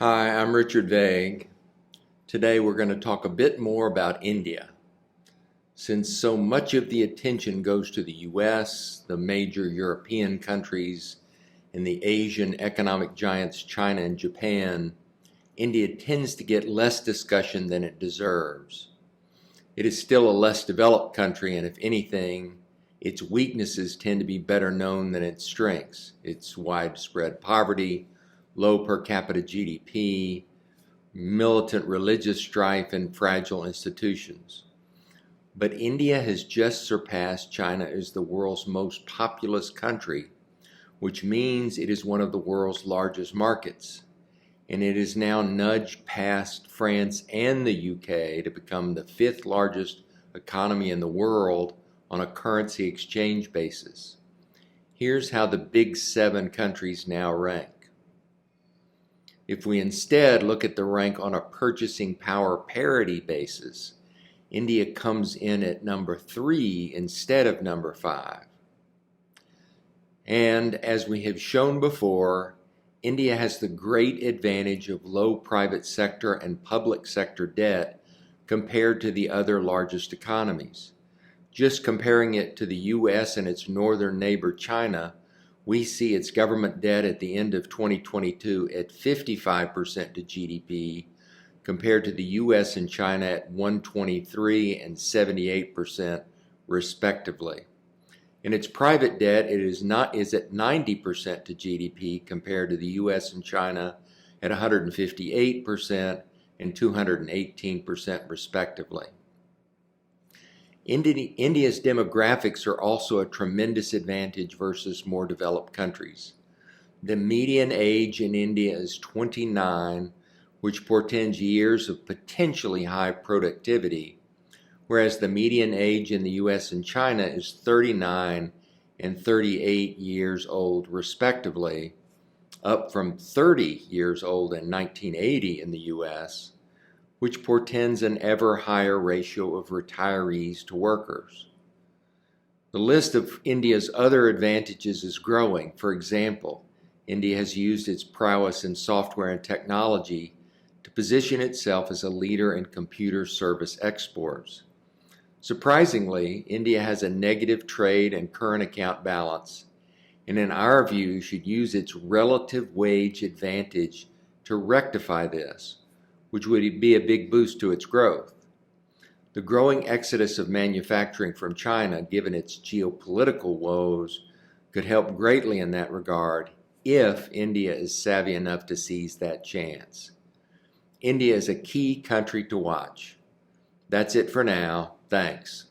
Hi, I'm Richard Vague. Today we're going to talk a bit more about India. Since so much of the attention goes to the US, the major European countries, and the Asian economic giants China and Japan, India tends to get less discussion than it deserves. It is still a less developed country, and if anything, its weaknesses tend to be better known than its strengths. Its widespread poverty, low per capita GDP, militant religious strife, and fragile institutions. But India has just surpassed China as the world's most populous country, which means it is one of the world's largest markets. And it has now nudged past France and the UK to become the fifth largest economy in the world on a currency exchange basis. Here's how the big 7 countries now rank. If we instead look at the rank on a purchasing power parity basis, India comes in at number 3 instead of number 5. And as we have shown before, India has the great advantage of low private sector and public sector debt compared to the other largest economies. Just comparing it to the US and its northern neighbor China, we see its government debt at the end of 2022 at 55% to GDP, compared to the US and China at 123 and 78% respectively. In its private debt, it is at 90% to GDP compared to the US and China at 158% and 218% respectively. India's demographics are also a tremendous advantage versus more developed countries. The median age in India is 29, which portends years of potentially high productivity, whereas the median age in the US and China is 39 and 38 years old respectively, up from 30 years old in 1980 in the US, which portends an ever higher ratio of retirees to workers. The list of India's other advantages is growing. For example, India has used its prowess in software and technology to position itself as a leader in computer service exports. Surprisingly, India has a negative trade and current account balance, and in our view should use its relative wage advantage to rectify this, which would be a big boost to its growth. The growing exodus of manufacturing from China, given its geopolitical woes, could help greatly in that regard if India is savvy enough to seize that chance. India is a key country to watch. That's it for now. Thanks.